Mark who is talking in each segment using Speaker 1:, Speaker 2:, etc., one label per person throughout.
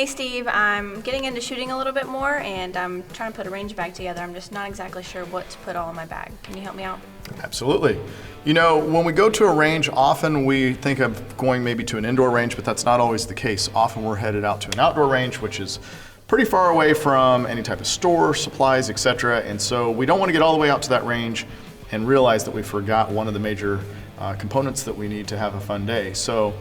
Speaker 1: Hey Steve, I'm getting into shooting a little bit more and I'm trying to put a range bag together. I'm just not exactly sure what to put all in my bag. Can you help me out?
Speaker 2: Absolutely. You know, when we go to a range, often we think of going maybe to an indoor range, but that's not always the case. Often we're headed out to an outdoor range, which is pretty far away from any type of store, supplies, etc. And so we don't want to get all the way out to that range and realize that we forgot one of the major components that we need to have a fun day. So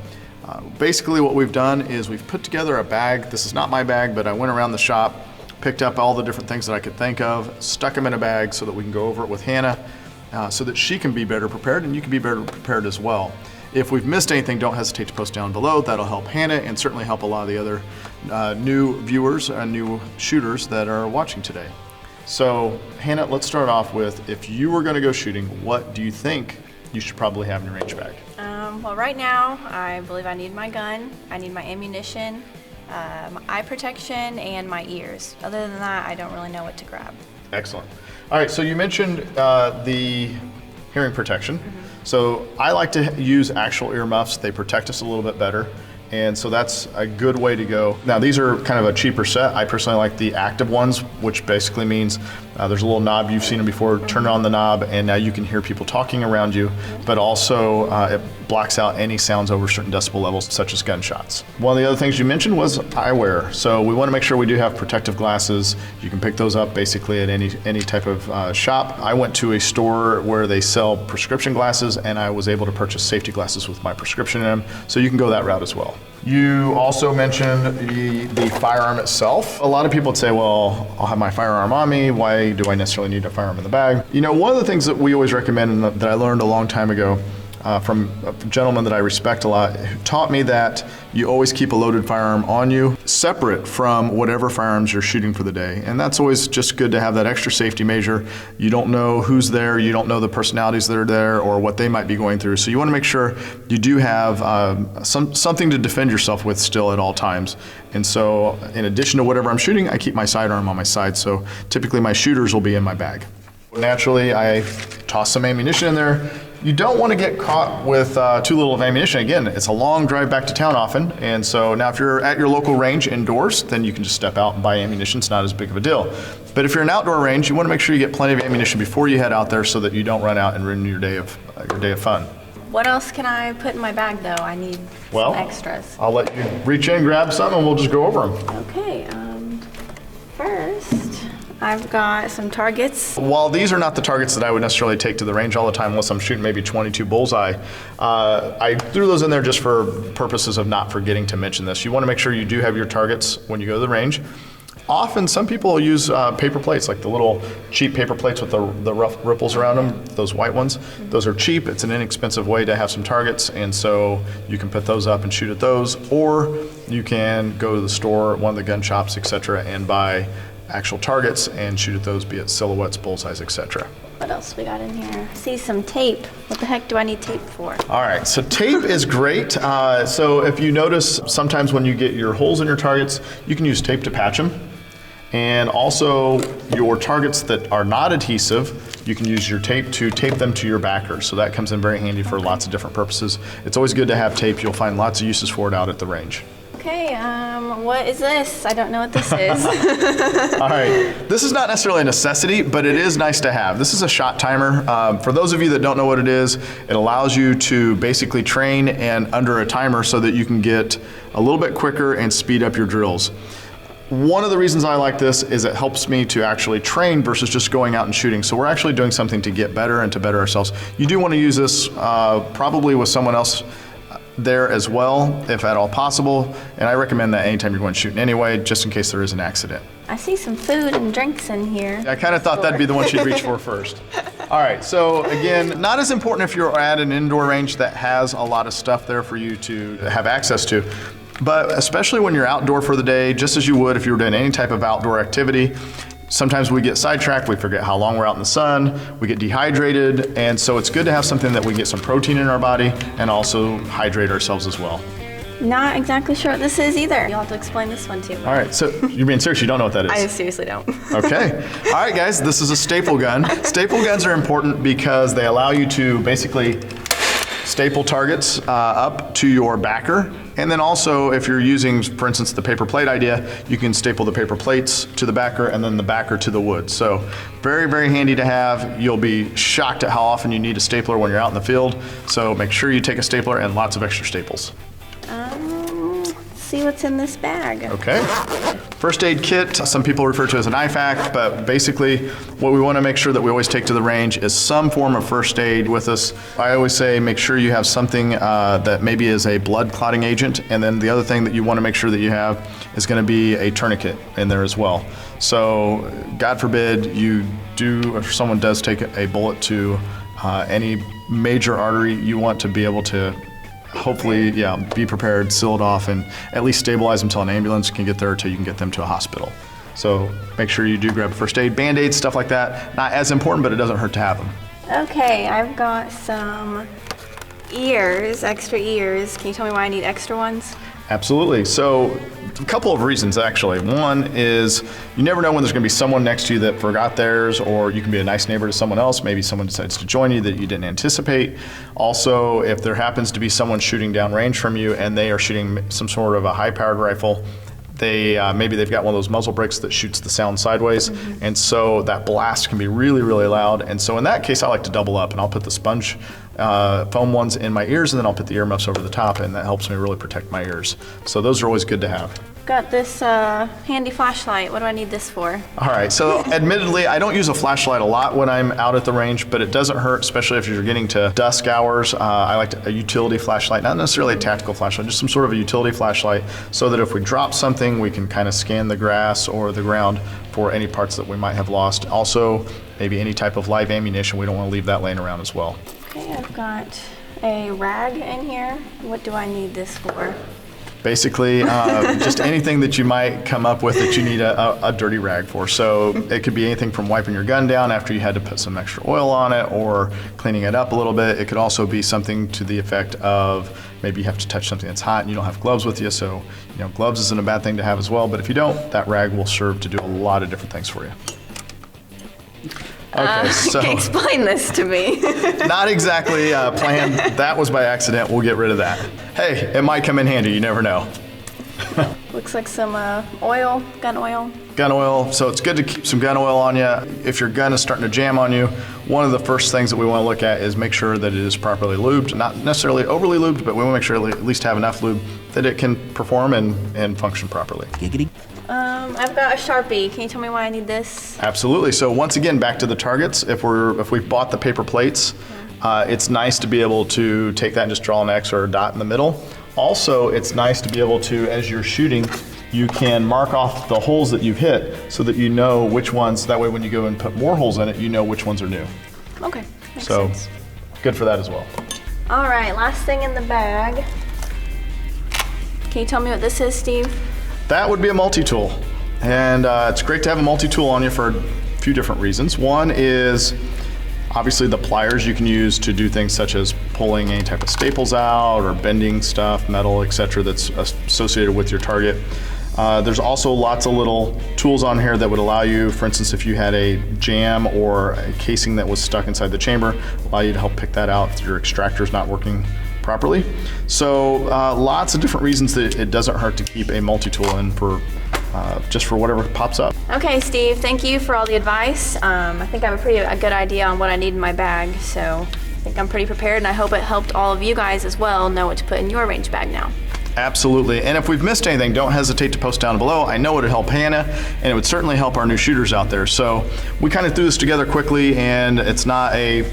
Speaker 2: basically what we've done is we've put together a bag. This is not my bag, but I went around the shop, picked up all the different things that I could think of, stuck them in a bag so that we can go over it with Hannah so that she can be better prepared and you can be better prepared as well. If we've missed anything, don't hesitate to post down below. That'll help Hannah and certainly help a lot of the other new viewers and new shooters that are watching today. So Hannah, let's start off with, if you were going to go shooting, what do you think you should probably have in your range bag?
Speaker 1: Well, right now, I believe I need my gun, I need my ammunition, my eye protection, and my ears. Other than that, I don't really know what to grab.
Speaker 2: Excellent. All right, so you mentioned the hearing protection. So I like to use actual earmuffs. They protect us a little bit better. And so that's a good way to go. Now these are kind of a cheaper set. I personally like the active ones, which basically means there's a little knob, you've seen them before, turn on the knob and now you can hear people talking around you, but also it blocks out any sounds over certain decibel levels, such as gunshots. One of the other things you mentioned was eyewear. So we want to make sure we do have protective glasses. You can pick those up basically at any type of shop. I went to a store where they sell prescription glasses and I was able to purchase safety glasses with my prescription in them. So you can go that route as well. You also mentioned the firearm itself. A lot of people would say, well, I'll have my firearm on me. Why do I necessarily need a firearm in the bag? You know, one of the things that we always recommend and that I learned a long time ago from a gentleman that I respect a lot, who taught me that you always keep a loaded firearm on you, separate from whatever firearms you're shooting for the day. And that's always just good to have that extra safety measure. You don't know who's there, you don't know the personalities that are there or what they might be going through. So you want to make sure you do have something to defend yourself with still at all times. And so in addition to whatever I'm shooting, I keep my sidearm on my side. So typically my shooters will be in my bag. Naturally, I toss some ammunition in there. You don't want to get caught with too little of ammunition. Again, it's a long drive back to town often, and so now if you're at your local range indoors, then you can just step out and buy ammunition. It's not as big of a deal. But if you're in an outdoor range, you want to make sure you get plenty of ammunition before you head out there so that you don't run out and ruin your day of fun.
Speaker 1: What else can I put in my bag though? I need some extras.
Speaker 2: I'll let you reach in, grab some, and we'll just go over them.
Speaker 1: Okay, first, I've got some targets.
Speaker 2: While these are not the targets that I would necessarily take to the range all the time unless I'm shooting maybe 22 bullseye, I threw those in there just for purposes of not forgetting to mention this. You want to make sure you do have your targets when you go to the range. Often some people use paper plates, like the little cheap paper plates with the rough ripples around them, those white ones. Those are cheap, it's an inexpensive way to have some targets, and so you can put those up and shoot at those, or you can go to the store, one of the gun shops, etc., and buy actual targets and shoot at those, be it silhouettes, bullseyes, etc.
Speaker 1: What else we got in here? I see some tape. What the heck do I need tape for?
Speaker 2: All right, so tape is great. So if you notice, sometimes when you get your holes in your targets, you can use tape to patch them. And also your targets that are not adhesive, you can use your tape to tape them to your backers. So that comes in very handy for lots of different purposes. It's always good to have tape. You'll find lots of uses for it out at the range.
Speaker 1: Okay, what is this? I don't know what this is.
Speaker 2: All right, this is not necessarily a necessity, but it is nice to have. This is a shot timer. For those of you that don't know what it is, it allows you to basically train and under a timer so that you can get a little bit quicker and speed up your drills. One of the reasons I like this is it helps me to actually train versus just going out and shooting. So we're actually doing something to get better and to better ourselves. You do want to use this probably with someone else there as well, if at all possible. And I recommend that anytime you're going shooting anyway, just in case there is an accident.
Speaker 1: I see some food and drinks in here.
Speaker 2: I kind of thought that'd be the one she'd reach for first. All right, so again, not as important if you're at an indoor range that has a lot of stuff there for you to have access to. But especially when you're outdoor for the day, just as you would if you were doing any type of outdoor activity, sometimes we get sidetracked, we forget how long we're out in the sun, we get dehydrated, and so it's good to have something that we get some protein in our body and also hydrate ourselves as well.
Speaker 1: Not exactly sure what this is either. You'll have to explain this one to me.
Speaker 2: All right, so you're being serious, you don't know what that is?
Speaker 1: I seriously don't.
Speaker 2: Okay. All right, guys, this is a staple gun. Staple guns are important because they allow you to basically staple targets up to your backer. And then also, if you're using, for instance, the paper plate idea, you can staple the paper plates to the backer and then the backer to the wood. So very, very handy to have. You'll be shocked at how often you need a stapler when you're out in the field. So make sure you take a stapler and lots of extra staples.
Speaker 1: Let's see what's in this bag.
Speaker 2: Okay. First aid kit, some people refer to as an IFAC, but basically what we want to make sure that we always take to the range is some form of first aid with us. I always say make sure you have something that maybe is a blood clotting agent, and then the other thing that you want to make sure that you have is going to be a tourniquet in there as well. So God forbid you do, if someone does take a bullet to any major artery, you want to be able to hopefully, be prepared, seal it off, and at least stabilize them until an ambulance can get there, until you can get them to a hospital. So make sure you do grab first aid, Band-Aids, stuff like that. Not as important, but it doesn't hurt to have them.
Speaker 1: Okay, I've got some ears, extra ears. Can you tell me why I need extra ones?
Speaker 2: Absolutely. So a couple of reasons, actually. One is you never know when there's going to be someone next to you that forgot theirs, or you can be a nice neighbor to someone else. Maybe someone decides to join you that you didn't anticipate. Also, if there happens to be someone shooting down range from you and they are shooting some sort of a high-powered rifle, maybe they've got one of those muzzle brakes that shoots the sound sideways, and so that blast can be really, really loud. And so in that case, I like to double up, and I'll put the sponge foam ones in my ears, and then I'll put the earmuffs over the top, and that helps me really protect my ears. So those are always good to have.
Speaker 1: Got this handy flashlight. What do I need this for?
Speaker 2: All right, so admittedly, I don't use a flashlight a lot when I'm out at the range, but it doesn't hurt, especially if you're getting to dusk hours. I like a utility flashlight, not necessarily a tactical flashlight, just some sort of a utility flashlight, so that if we drop something, we can kind of scan the grass or the ground for any parts that we might have lost. Also, maybe any type of live ammunition, we don't want to leave that laying around as well.
Speaker 1: Okay, I've got a rag in here. What do I need this for?
Speaker 2: Basically, just anything that you might come up with that you need a dirty rag for. So it could be anything from wiping your gun down after you had to put some extra oil on it, or cleaning it up a little bit. It could also be something to the effect of maybe you have to touch something that's hot and you don't have gloves with you, so gloves isn't a bad thing to have as well. But if you don't, that rag will serve to do a lot of different things for you. Okay, so
Speaker 1: explain this to me.
Speaker 2: Not exactly planned. That was by accident. We'll get rid of that. Hey, it might come in handy. You never know.
Speaker 1: Looks like some oil, gun oil.
Speaker 2: Gun oil. So it's good to keep some gun oil on you. If your gun is starting to jam on you, one of the first things that we want to look at is make sure that it is properly lubed. Not necessarily overly lubed, but we want to make sure at least have enough lube that it can perform and function properly.
Speaker 3: Giggity.
Speaker 1: I've got a Sharpie. Can you tell me why I need this?
Speaker 2: Absolutely. So once again, back to the targets. If we've bought the paper plates, it's nice to be able to take that and just draw an X or a dot in the middle. Also, it's nice to be able to, as you're shooting, you can mark off the holes that you've hit so that you know which ones, that way when you go and put more holes in it, you know which ones are new.
Speaker 1: Okay, makes
Speaker 2: so
Speaker 1: sense.
Speaker 2: Good for that as well.
Speaker 1: All right, last thing in the bag. Can you tell me what this is, Steve?
Speaker 2: That would be a multi-tool. And it's great to have a multi-tool on you for a few different reasons. One is obviously the pliers you can use to do things such as pulling any type of staples out or bending stuff, metal, etc. that's associated with your target. There's also lots of little tools on here that would allow you, for instance, if you had a jam or a casing that was stuck inside the chamber, allow you to help pick that out if your extractor's not working properly. So lots of different reasons that it doesn't hurt to keep a multi-tool in for just for whatever pops up.
Speaker 1: Okay, Steve, thank you for all the advice. I think I have a good idea on what I need in my bag, so I think I'm pretty prepared, and I hope it helped all of you guys as well know what to put in your range bag now.
Speaker 2: Absolutely. And if we've missed anything, don't hesitate to post down below. I know it would help Hannah, and it would certainly help our new shooters out there. So we kind of threw this together quickly, and it's not a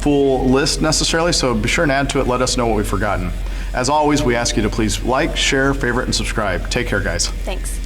Speaker 2: full list necessarily, so be sure and add to it. Let us know what we've forgotten. As always, we ask you to please like, share, favorite, and subscribe. Take care, guys.
Speaker 1: Thanks.